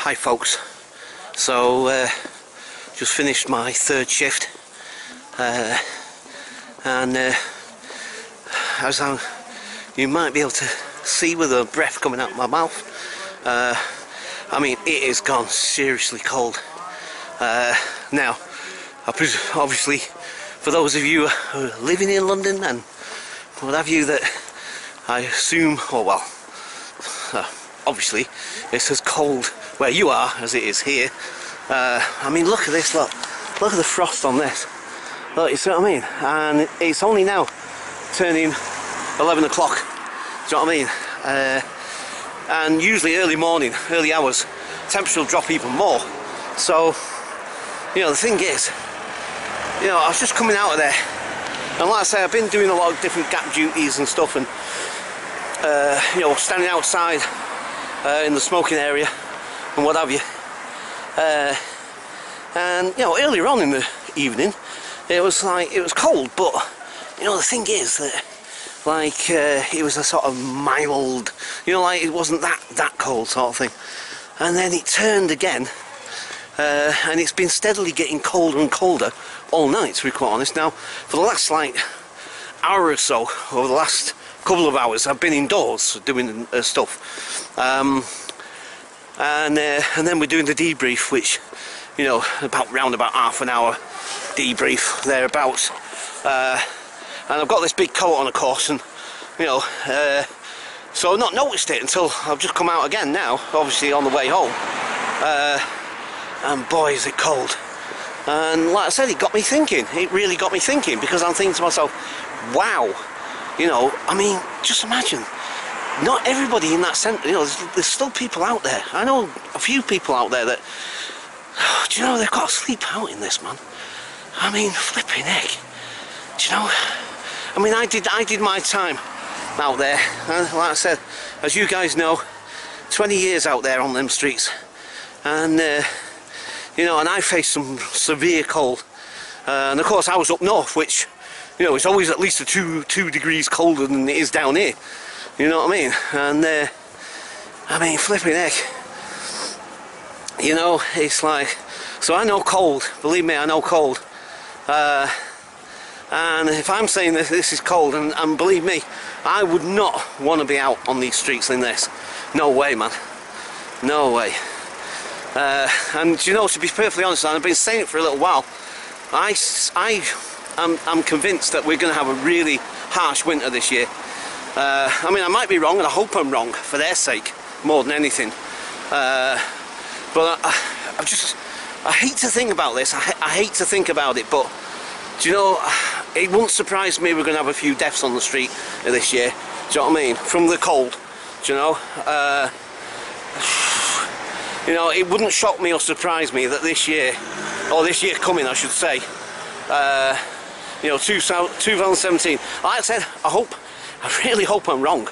Hi folks, so just finished my third shift, and as you might be able to see with the breath coming out of my mouth, I mean it has gone seriously cold. Now obviously for those of you who are living in London and what have you, that I assume, oh well, obviously it's as cold where you are as it is here. I mean, look at this, look at the frost on this, look, you see what I mean? And it's only now turning 11 o'clock, do you know what I mean? And usually early morning, early hours, temperature will drop even more. So, you know, the thing is, you know, I was just coming out of there, and like I say, I've been doing a lot of different gap duties and stuff, and you know, standing outside in the smoking area and what have you, and you know, earlier on in the evening it was like, it was cold, but you know, the thing is that like it was a sort of mild, you know, like it wasn't that cold sort of thing, and then it turned again, and it's been steadily getting colder and colder all night, to be quite honest. Now for the last like hour or so, over the last couple of hours, I've been indoors doing stuff, and then we're doing the debrief, which, you know, round about half an hour debrief thereabouts, and I've got this big coat on, of course, and you know, so I've not noticed it until I've just come out again now, obviously on the way home, and boy is it cold. And like I said, it got me thinking, it really got me thinking, because I'm thinking to myself, wow, you know, I mean, just imagine, not everybody in that centre, you know, there's still people out there. I know a few people out there that, do you know, they've got to sleep out in this, man. I mean, flipping heck. Do you know, I mean, I did my time out there, and like I said, as you guys know, 20 years out there on them streets, and you know, and I faced some severe cold, and of course I was up north, which, you know, it's always at least two degrees colder than it is down here, you know what I mean? And I mean, flipping heck, you know, it's like, so I know cold, believe me, I know cold, and if I'm saying that this is cold, and believe me, I would not want to be out on these streets in this. No way, man, no way. And you know, to be perfectly honest, and I've been saying it for a little while, I'm convinced that we're going to have a really harsh winter this year. I mean, I might be wrong, and I hope I'm wrong for their sake more than anything. But I hate to think about this. I hate to think about it, but do you know, it wouldn't surprise me we're going to have a few deaths on the street this year. Do you know what I mean? From the cold. Do you know? You know, it wouldn't shock me or surprise me that this year, or this year coming, I should say, you know, 2017. Like I said, I really hope I'm wrong.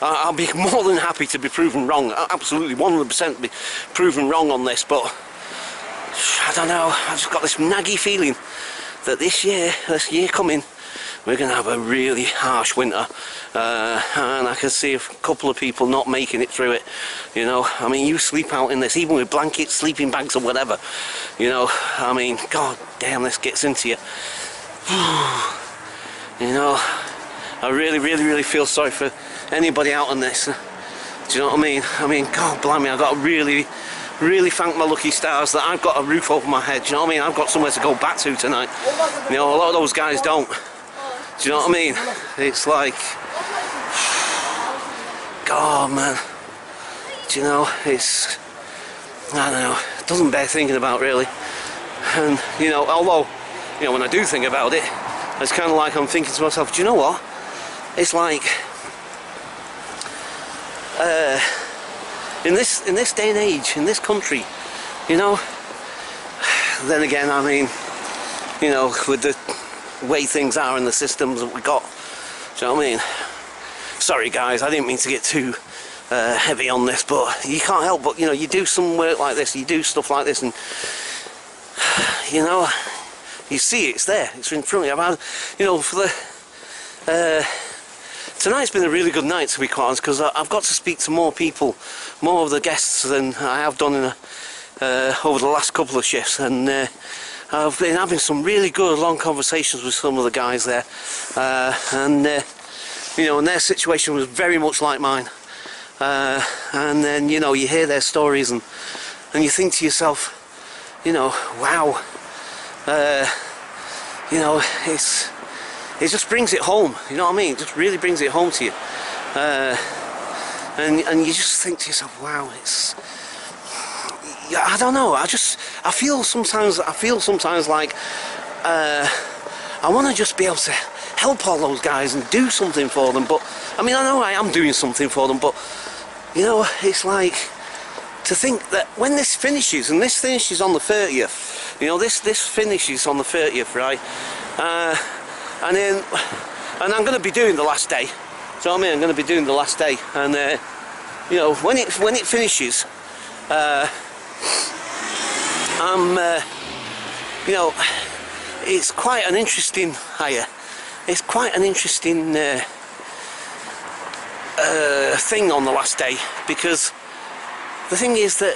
I'll be more than happy to be proven wrong. Absolutely, 100% be proven wrong on this. But I don't know. I've just got this naggy feeling that this year coming, we're going to have a really harsh winter, and I can see a couple of people not making it through it, you know. I mean, you sleep out in this, even with blankets, sleeping bags or whatever, you know. I mean, god damn, this gets into you. You know, I really feel sorry for anybody out on this. Do you know what I mean? I mean, god blimey, I've got to really thank my lucky stars that I've got a roof over my head. Do you know what I mean? I've got somewhere to go back to tonight. You know, a lot of those guys don't. Do you know what I mean? It's like, God, man. Do you know, it's, I don't know, it doesn't bear thinking about, really. And, you know, although, you know, when I do think about it, it's kind of like I'm thinking to myself, do you know what? It's like, in this day and age, in this country, you know, then again, I mean, you know, with the way things are in the systems that we got, do you know what I mean? Sorry guys, I didn't mean to get too heavy on this, but you can't help but, you know, you do some work like this, you do stuff like this, and you know, you see it's there, it's in front of you. I've had, you know, for tonight's been a really good night, to be quite honest, because I've got to speak to more people, more of the guests than I have done in over the last couple of shifts, and I've been having some really good long conversations with some of the guys there, and you know, and their situation was very much like mine, and then, you know, you hear their stories and you think to yourself, you know, wow, you know, it just brings it home, you know what I mean? It just really brings it home to you, and you just think to yourself, wow, it's, I don't know, I feel sometimes like I want to just be able to help all those guys and do something for them. But I mean, I know I am doing something for them, but you know, it's like, to think that when this finishes, and this finishes on the 30th, you know, this finishes on the 30th, right? And I'm going to be doing the last day. So I mean, I'm going to be doing the last day, and you know, when it finishes, you know, it's quite an interesting it's quite an interesting thing on the last day, because the thing is that,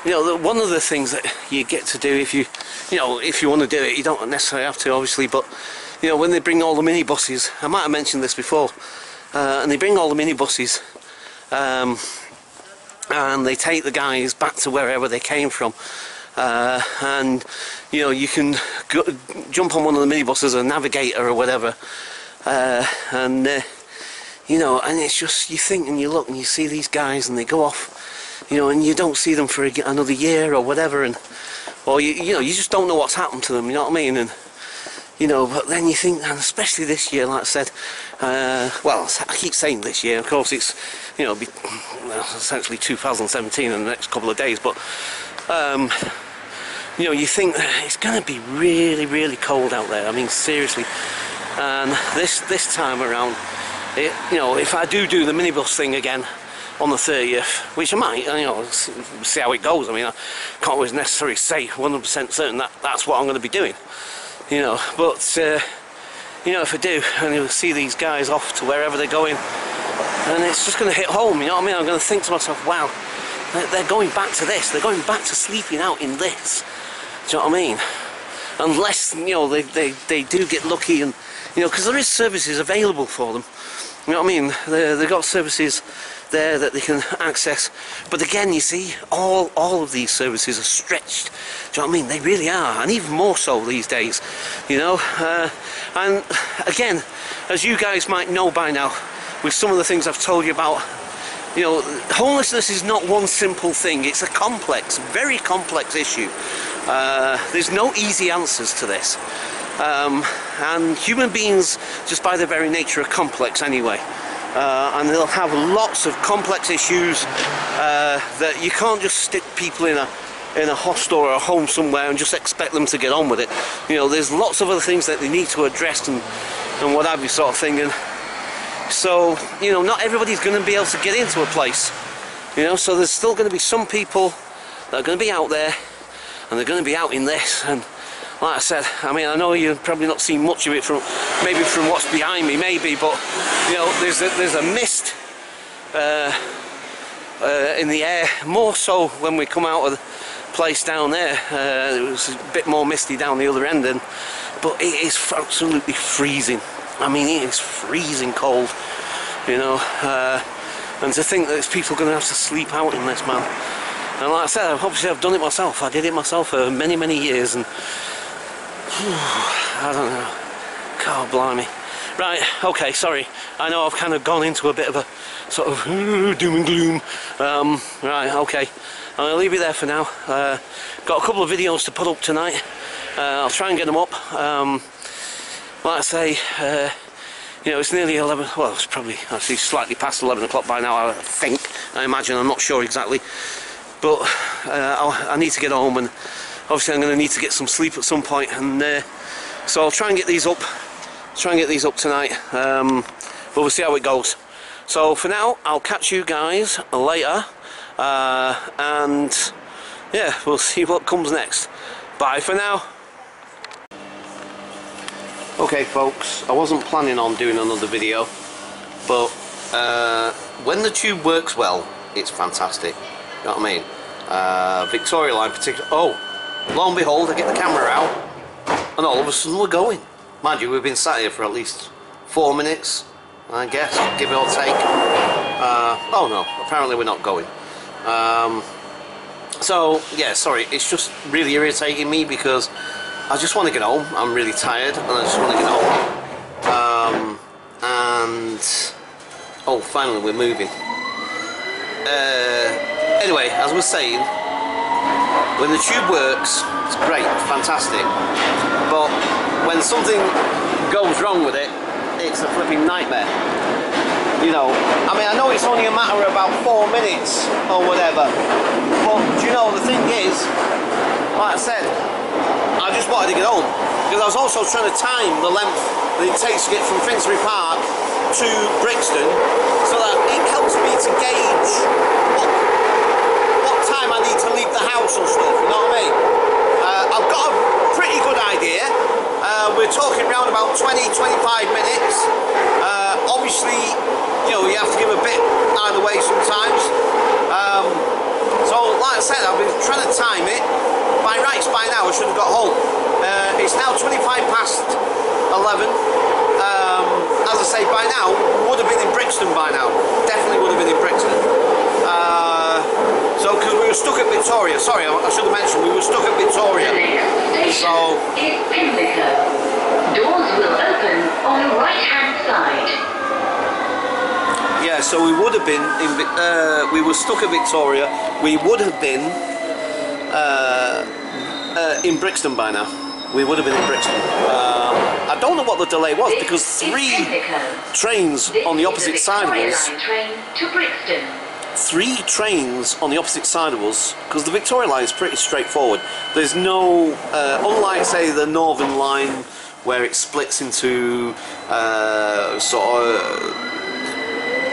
you know, one of the things that you get to do, if you want to do it, you don't necessarily have to, obviously, but you know, when they bring all the minibuses, I might have mentioned this before, and they bring all the minibuses, and they take the guys back to wherever they came from, and you know, you can jump on one of the minibuses, a navigator or whatever, and you know, and it's just, you think and you look and you see these guys and they go off, you know, and you don't see them for another year or whatever, and or you know, you just don't know what's happened to them, you know what I mean? And you know, but then you think, and especially this year, like I said, well, I keep saying this year, of course it's, you know, essentially 2017 in the next couple of days, but you know, you think it's going to be really, really cold out there. I mean, seriously. And this time around, you know, if I do the minibus thing again on the 30th, which I might, you know, see how it goes. I mean, I can't always necessarily say 100% certain that that's what I'm going to be doing, you know, but you know, if I do, and you'll see these guys off to wherever they're going, and it's just going to hit home, you know what I mean? I'm going to think to myself, wow, they're going back to this, they're going back to sleeping out in this, do you know what I mean? Unless, you know, they do get lucky, and you know, because there is services available for them, you know what I mean? They've got services there that they can access, but again, you see, all of these services are stretched, do you know what I mean? They really are, and even more so these days, you know. And again, as you guys might know by now, with some of the things I've told you about, you know, homelessness is not one simple thing. It's a complex, very complex issue. There's no easy answers to this, and human beings, just by their very nature, are complex anyway. And they'll have lots of complex issues that you can't just stick people in a hostel or a home somewhere and just expect them to get on with it. You know, there's lots of other things that they need to address and what have you, sort of thing. And so, you know, not everybody's going to be able to get into a place, you know, so there's still going to be some people that are going to be out there, and they're going to be out in this. And like I said, I mean, I know you've probably not seen much of it from what's behind me, maybe, but you know, there's a mist in the air, more so when we come out of the place down there. It was a bit more misty down the other end, but it is absolutely freezing. I mean, it is freezing cold, you know, and to think that there's people going to have to sleep out in this, man. And like I said, obviously I've done it myself. I did it myself for many, many years, and I don't know. God blimey. Right, okay, sorry. I know I've kind of gone into a bit of a sort of doom and gloom. Right, okay. I'm going to leave it there for now. Got a couple of videos to put up tonight. I'll try and get them up. Like I say, you know, it's nearly 11, well, it's probably actually slightly past 11 o'clock by now, I think. I imagine, I'm not sure exactly. But I need to get home, and obviously I'm going to need to get some sleep at some point, and so I'll try and get these up. Tonight, but we'll see how it goes. So for now, I'll catch you guys later, and yeah, we'll see what comes next. Bye for now. Okay folks, I wasn't planning on doing another video, But when the tube works well, it's fantastic. You know what I mean? Victoria Line particularly. Oh, lo and behold, I get the camera out, and all of a sudden we're going. Mind you, we've been sat here for at least 4 minutes, I guess, give or take. Oh no, apparently we're not going. So yeah, sorry, it's just really irritating me because I just want to get home. I'm really tired and I just want to get home. And oh, finally we're moving. Anyway, as I was saying, when the tube works, it's great, fantastic. But when something goes wrong with it, it's a flipping nightmare. You know, I mean, I know it's only a matter of about 4 minutes or whatever, but you know, the thing is, like I said, I just wanted to get home because I was also trying to time the length that it takes to get from Finsbury Park to Brixton, so that it helps me to gauge what time I need to leave the house and stuff. You know what I mean? I've got a pretty good idea. We're talking around about 20-25 minutes. Obviously, you know, you have to give a bit either way sometimes. So, like I said, I've been trying to time it. By rights, by now, I should have got home. It's now 25 past 11. As I say, by now, would have been in Brixton by now. Definitely would have been in Brixton. So, because we were stuck at Victoria. Sorry, I should have mentioned, we were stuck at Victoria. So, is Pimlico. Doors will open on the right-hand side. yeah, so we would have been in. We were stuck at Victoria. We would have been in Brixton by now. We would have been in Brixton. I don't know what the delay was because 3 trains on the opposite side of us. Three trains on the opposite side of us, because the Victoria Line is pretty straightforward. There's no, unlike say the Northern Line, where it splits into sort of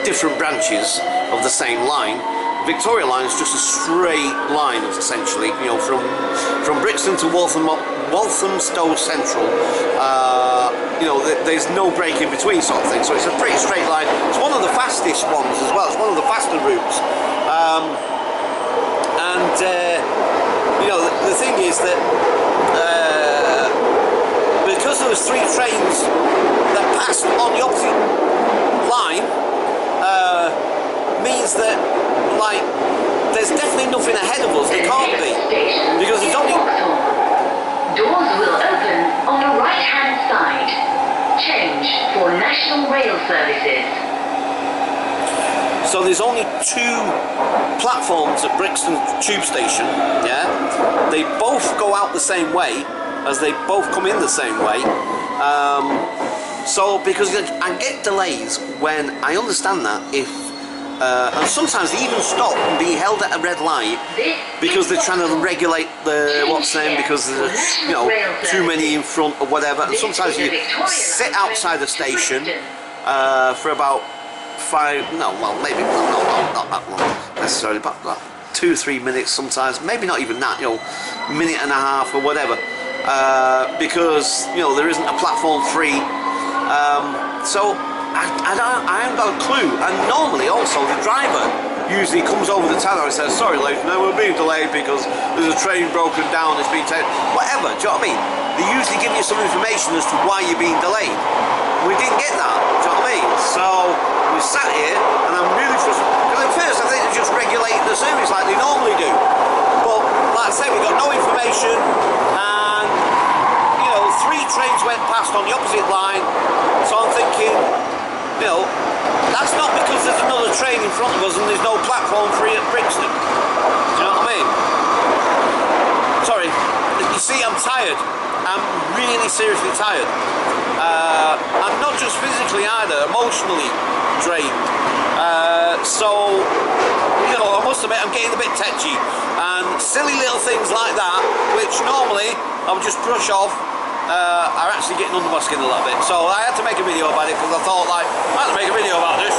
different branches of the same line. Victoria Line is just a straight line, essentially. You know, from Brixton to Walthamstow Central. You know, there's no break in between, sort of thing. So it's a pretty straight line. It's one of the fastest ones as well. It's one of the faster routes. You know, the thing is that because there was 3 trains that passed on the opposite line, means that, like, there's definitely nothing ahead of us. There can't be, because there's only. Doors will open on the right-hand side. Change for National Rail services. So there's only 2 platforms at Brixton Tube Station, yeah? They both go out the same way, as they both come in the same way. So, because I get delays when, I understand that, if and sometimes they even stop and be held at a red light because they're trying to regulate the what's name, because there's, you know, too many in front or whatever, and sometimes you sit outside the station for about 5, no, well, maybe not that long necessarily, but like 2-3 minutes sometimes, maybe not even that, you know, minute and a half or whatever, because, you know, there isn't a platform free. So I haven't got a clue, and normally also the driver usually comes over the tannoy and says, sorry ladies, no, we're being delayed because there's a train broken down, it's been taken, whatever, do you know what I mean? They usually give you some information as to why you're being delayed. We didn't get that, do you know what I mean? So we sat here and I'm really frustrated, because at first I think they're just regulating the service like they normally do, but like I say, we got no information, and you know, 3 trains went past on the opposite line, so I'm thinking, you know, that's not because there's another train in front of us and there's no platform free at Brixton. Do you know what I mean? Sorry, you see, I'm tired. I'm really seriously tired. I'm not just physically either, emotionally drained. So, you know, I must admit I'm getting a bit tetchy, and silly little things like that, which normally I would just brush off, are actually getting under my skin a little bit. So I had to make a video about it because I thought, like, I have to make a video about this.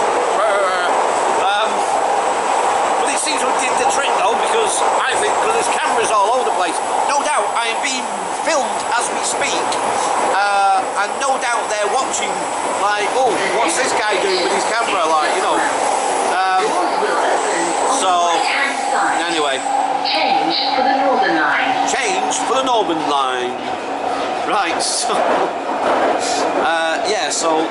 But it seems to have did the trick though, because I think, because there's cameras all over the place. No doubt I am being filmed as we speak, and no doubt they're watching watching, like, oh, what's this guy doing with his camera, like, you know. So, anyway. Change for the Northern Line. Change for the Northern Line. Right, so, yeah, so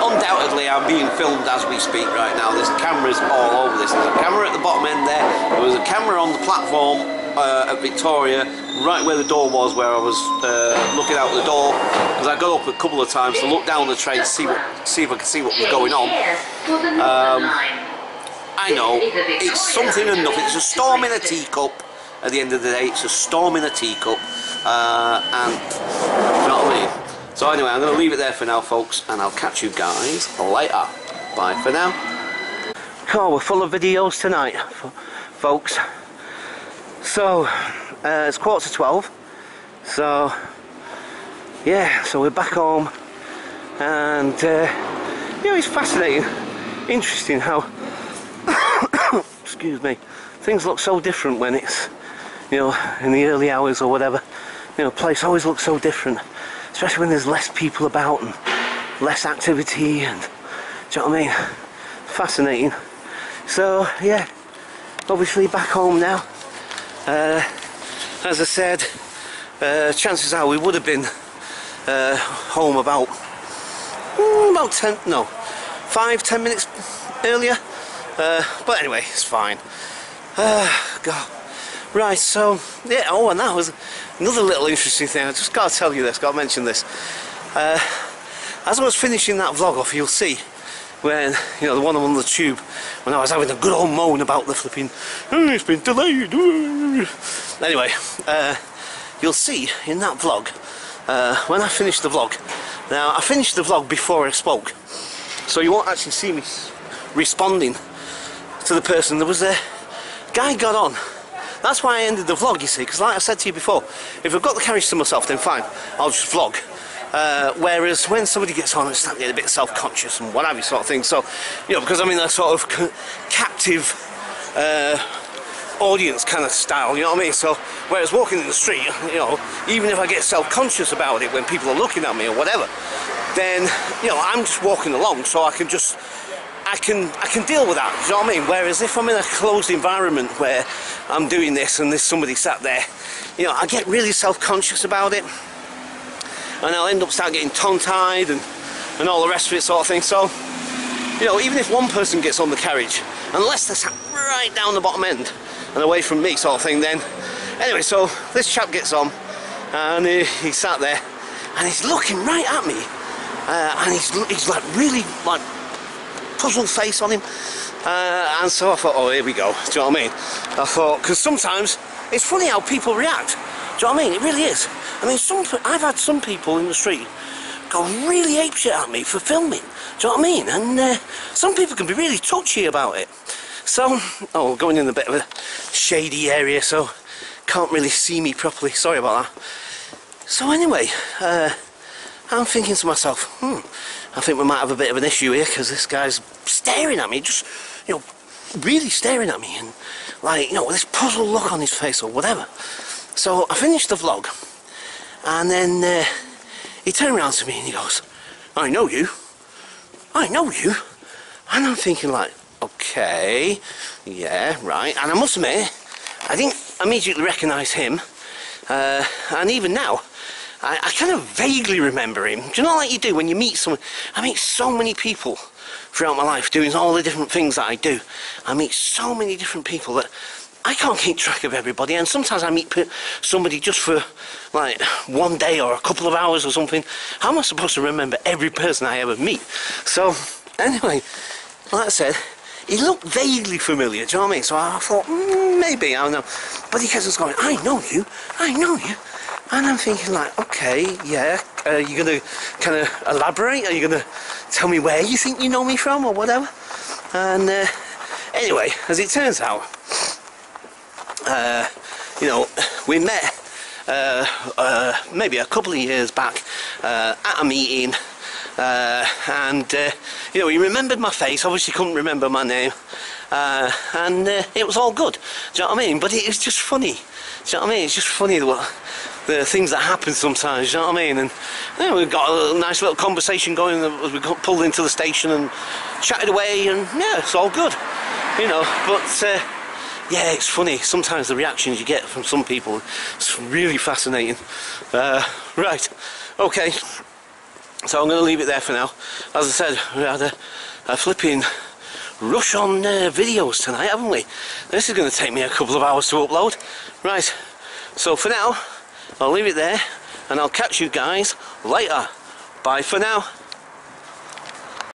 undoubtedly I'm being filmed as we speak right now. There's cameras all over this. There's a camera at the bottom end there. There was a camera on the platform at Victoria, right where the door was, where I was looking out the door, because I got up a couple of times to look down the train to see if I could see what was going on. I know, it's something and nothing. It's a storm in a teacup. At the end of the day, it's a storm in a teacup, and you know what I mean. So anyway, I'm going to leave it there for now, folks, and I'll catch you guys later. Bye for now. Oh, we're full of videos tonight, folks. So it's 11:45. So yeah, so we're back home, and you know, it's fascinating, interesting how excuse me, things look so different when it's, you know, in the early hours or whatever. You know, place always looks so different, especially when there's less people about and less activity, and do you know what I mean? Fascinating. So yeah, obviously back home now. As I said, chances are we would have been home about 5-10 minutes earlier, but anyway, it's fine. God. Right, so yeah, oh, and that was another little interesting thing. I just got to tell you this, got to mention this. As I was finishing that vlog off, you'll see when, you know, the one on the tube, when I was having a good old moan about the flipping, it's been delayed. Anyway, you'll see in that vlog, when I finished the vlog. Now, I finished the vlog before I spoke, so you won't actually see me responding to the person. There was a guy got on. That's why I ended the vlog, you see, because like I said to you before, if I've got the carriage to myself, then fine, I'll just vlog. Whereas when somebody gets on, it's starting to get a bit self-conscious and what have you, sort of thing. So, you know, because I'm in a sort of captive audience kind of style, you know what I mean? So, whereas walking in the street, you know, even if I get self-conscious about it when people are looking at me or whatever, then, you know, I'm just walking along, so I can just, I can deal with that, you know what I mean? Whereas if I'm in a closed environment where I'm doing this and there's somebody sat there, you know, I get really self-conscious about it, and I'll end up start getting tongue-tied and all the rest of it, sort of thing. So, you know, even if one person gets on the carriage, unless they're sat right down the bottom end and away from me, sort of thing, then anyway, so this chap gets on, and he sat there and he's looking right at me, and he's like really like puzzled face on him, and so I thought, oh, here we go. Do you know what I mean? I thought, because sometimes it's funny how people react. Do you know what I mean? It really is. I mean, I've had some people in the street go really apeshit at me for filming. Do you know what I mean? And some people can be really touchy about it. So, oh, we're going in a bit of a shady area, so can't really see me properly. Sorry about that. So anyway, I'm thinking to myself, I think we might have a bit of an issue here, because this guy's staring at me, just, you know, really staring at me, and like, you know, with this puzzled look on his face or whatever. So I finished the vlog, and then he turned around to me and he goes, I know you. And I'm thinking like, okay, yeah, right. And I must admit, I didn't immediately recognise him, and even now, I kind of vaguely remember him. Do you know, like you do when you meet someone? I meet so many people throughout my life doing all the different things that I do. I meet so many different people that I can't keep track of everybody, and sometimes I meet somebody just for like one day or a couple of hours or something. How am I supposed to remember every person I ever meet? So anyway, like I said, he looked vaguely familiar, do you know what I mean? So I thought, maybe, I don't know. But he kept on going, I know you. And I'm thinking like, okay, yeah, are you going to kind of elaborate? Are you going to tell me where you think you know me from or whatever? And anyway, as it turns out, you know, we met maybe a couple of years back at a meeting, and you know, he remembered my face, obviously couldn't remember my name, and it was all good, do you know what I mean? But it was just funny, do you know what I mean? It's just funny what, the things that happen sometimes, you know what I mean? And yeah, we've got a nice little conversation going as we got pulled into the station and chatted away, and yeah, it's all good, you know. But yeah, it's funny sometimes the reactions you get from some people. It's really fascinating. Right, okay, so I'm going to leave it there for now. As I said, we had a flipping rush on videos tonight, haven't we? This is going to take me a couple of hours to upload. Right, so for now I'll leave it there, and I'll catch you guys later. Bye for now.